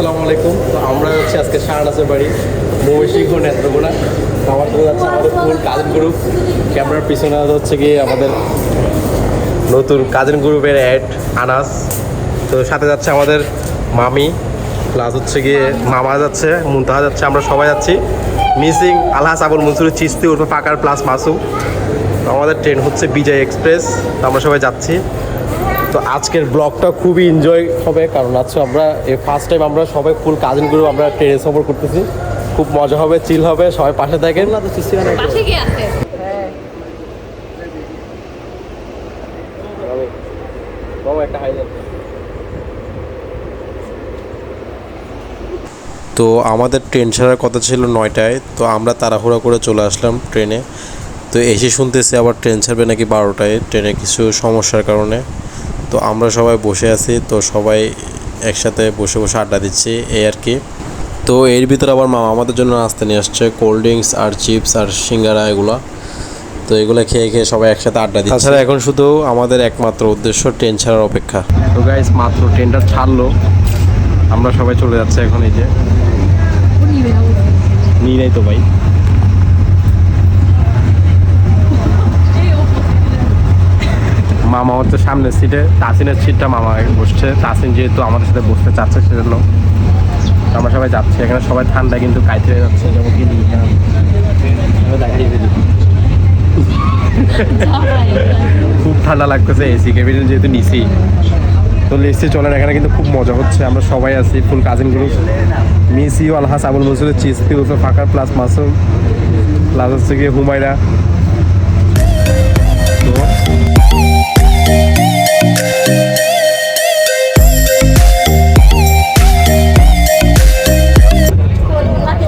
আসসালামু আলাইকুম। তো আমরা হচ্ছে আজকে শাহনাজের বাড়ি ময়মনসিংহ নেত্রকোনা। তো আমার সাথে যাচ্ছে আমাদের ফুল কাজিন গ্রুপ। ক্যামেরার পিছনে হচ্ছে গিয়ে আমাদের নতুন কাজিন গ্রুপের অ্যাড আনাস। তো সাথে যাচ্ছে আমাদের মামি, প্লাস হচ্ছে গিয়ে মামা যাচ্ছে, মুনতাহা যাচ্ছে, আমরা সবাই যাচ্ছি। মিসিং আলহাজ আবুল মনসুর চিস্তি উর্ফে পাকার প্লাস মাসুম। তো আমাদের ট্রেন হচ্ছে বিজয় এক্সপ্রেস। তো আমরা সবাই যাচ্ছি। তো আজকের ব্লগটা খুবই এনজয় হবে, কারণ আজকে আমরা এই ফার্স্ট টাইম আমরা সবাই ফুল কাজিন গ্রুপ আমরা ট্রেনে সফর করতেছি। খুব মজা হবে, চিল হবে, সবাই পাশে থাকেন। পাশে কি আছে? তো আমাদের ট্রেন ছাড়ার কথা ছিল 9টায়। তো আমরা তাড়াহুড়া করে চলে আসলাম ট্রেনে। তো এসে শুনতেছি আবার ট্রেন ছাড়বে নাকি 12টায়, ট্রেনে কিছু সমস্যার কারণে। তো আমরা সবাই বসে আছি, তো সবাই একসাথে বসে বসে আড্ডা দিচ্ছি এই আর কি। তো এর ভিতরে আবার মামা আমাদের জন্য নাস্তা নিয়ে আসছে, কোল্ড ড্রিঙ্কস আর চিপস আর সিঙ্গারা এগুলো। তো এগুলো খেয়ে খেয়ে সবাই একসাথে আড্ডা দিচ্ছি। তাছাড়া এখন শুধু আমাদের একমাত্র উদ্দেশ্য ট্রেন ছাড়ার অপেক্ষা। তো গাইস মাত্র ট্রেনটা ছাড়লো, আমরা সবাই চলে যাচ্ছে এখন। এই যে নিয়ে নাই তো ভাই, মামা হচ্ছে সামনের সিটে, তাসিনের সিটটা মামা বসছে। তাসিন যেহেতু আমাদের সাথে বসতে চাচ্ছে সেজন্য আমরা সবাই যাচ্ছি। এখানে সবাই ঠান্ডা কিন্তু কাইতে হয়ে যাচ্ছে, যেমন কি খুব ঠান্ডা লাগতেছে। এসি কেবিনে যেহেতু নিছি, তো লিসি চলেন। এখানে কিন্তু খুব মজা হচ্ছে, আমরা সবাই আছি full cousin group. Miss you আলহাস আবুল মনসুরের চিস্তি উর্ফে ফাকার প্লাস মাসুম, প্লাস হচ্ছে গিয়ে হুমায়রা।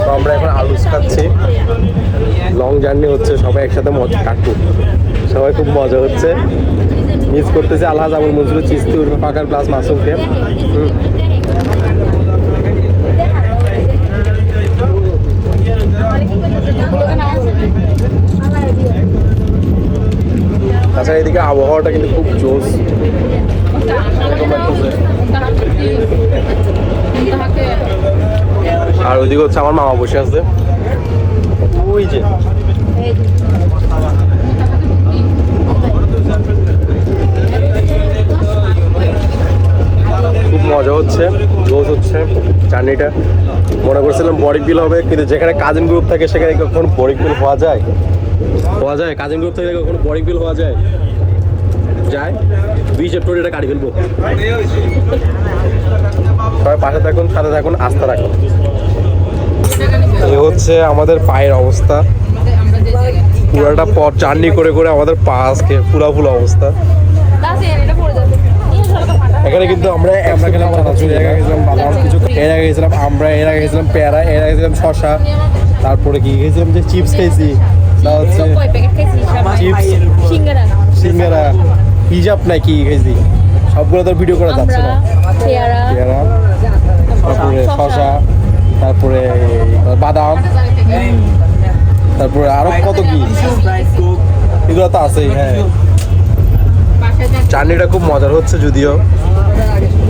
তো আমরা এখন আলুস খাচ্ছি, লং জার্নি হচ্ছে, সবাই একসাথে মজা কাটবো, সবাই খুব মজা হচ্ছে। মিস করতেছে আলহাজ আবুল মনসুর চিস্তি উর্ফে ফাকার প্লাস মাসুমকে। তাছাড়া এদিকে আবহাওয়াটা কিন্তু খুব জোস। আর ওইদিকে হচ্ছে আমার মামা বসে আছে, ওই যে খুব মজা হচ্ছে, জোস হচ্ছে জার্নিটা। মনে করছিলাম বোরিং ফিল হবে, কিন্তু যেখানে কাজিন গ্রুপ থাকে সেখানে কখনো বোরিং ফিল হওয়া যায়? কাজিন গ্রুপ থেকে কখনো বোরিং ফিল হওয়া যায়? দুই চ্যাপ্টার এটা কাটি ফেলবো। সবাই পাশে থাকুন, সাথে থাকুন, আস্থা রাখুন। এ হচ্ছে আমাদের পায়ের অবস্থা, পুরাটা পথ জার্নি করে করে আমাদের পা আজকে পুরা অবস্থা। এখানে কিন্তু আমরা গেলাম চানাচুর, এর আগে গেছিলাম বাদাম, কিছু এর আগে গেছিলাম আমরা, এর আগে গেছিলাম পেয়ারা, এর আগে গেছিলাম শশা, তারপরে কি গেছিলাম যে চিপস খেয়েছি, তা হচ্ছে চিপস, সিঙ্গারা, হিজাব নাই কি খেয়েছি, সবগুলো তো ভিডিও করা যাচ্ছে না। পেয়ারা, তারপরে শশা, তারপরে বাদাম, তারপরে আরো কত কি, এগুলো তো আছেই। হ্যাঁ, জার্নিটা খুব মজার হচ্ছে, যদিও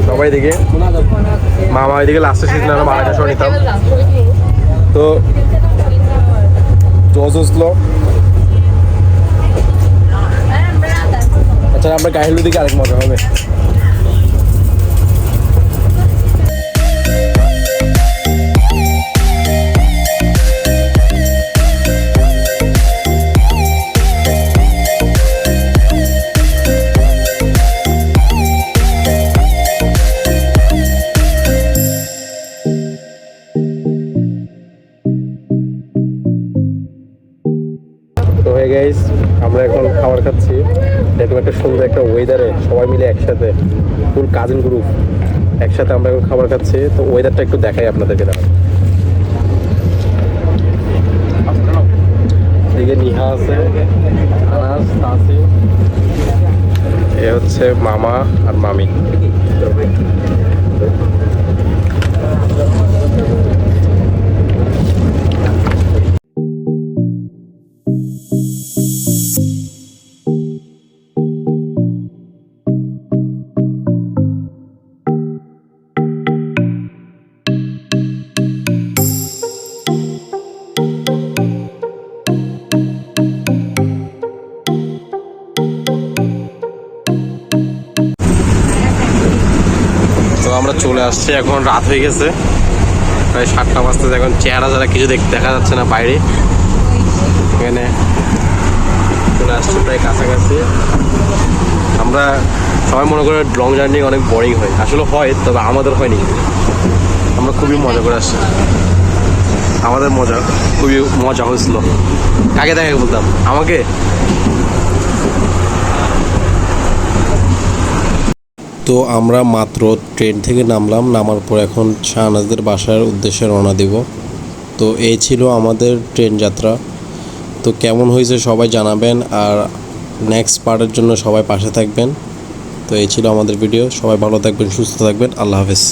সবাই দিকে মামা এদিকে লাস্টে সিজন আমরা মামাটা শো নিতাম। তো জোস হসলো। আচ্ছা, আমরা গাহিলুর দিকে আরেক মজা হবে। তো হয়ে গাইস, আমরা এখন খাবার খাচ্ছি এরকম একটা সুন্দর একটা ওয়েদারে, সবাই মিলে একসাথে ফুল কাজিন গ্রুপ একসাথে আমরা এখন খাবার খাচ্ছি। তো ওয়েদারটা একটু দেখাই আপনাদেরকে। দেখেন এদিকে নিহা আছে, আনাস আছে, এ হচ্ছে মামা আর মামি। আমরা চলে আসছি, এখন রাত হয়ে গেছে, প্রায় 7টা বাজতেছে। এখন চেহারা যারা কিছু দেখা যাচ্ছে না বাইরে, এখানে চলে আসছে প্রায় কাছাকাছি। আমরা সবাই মনে করে লং জার্নি অনেক বোরিং হয়, আসলে হয়, তবে আমাদের হয়নি। আমরা খুবই মজা করে আসছি, আমাদের খুবই মজা হয়েছিল। কাকে দেখে বলতাম, আমাকে। তো আমরা মাত্র ট্রেন থেকে নামার পর এখন শাহনাজদের বাসার উদ্দেশ্যে রওনা দিব। তো এই ছিল আমাদের ট্রেন যাত্রা। তো কেমন হয়েছে সবাই জানাবেন, আর নেক্সট পার্টের জন্য সবাই পাশে থাকবেন। তো এই ছিল আমাদের ভিডিও, সবাই ভালো থাকবেন, সুস্থ থাকবেন, আল্লাহ হাফেজ।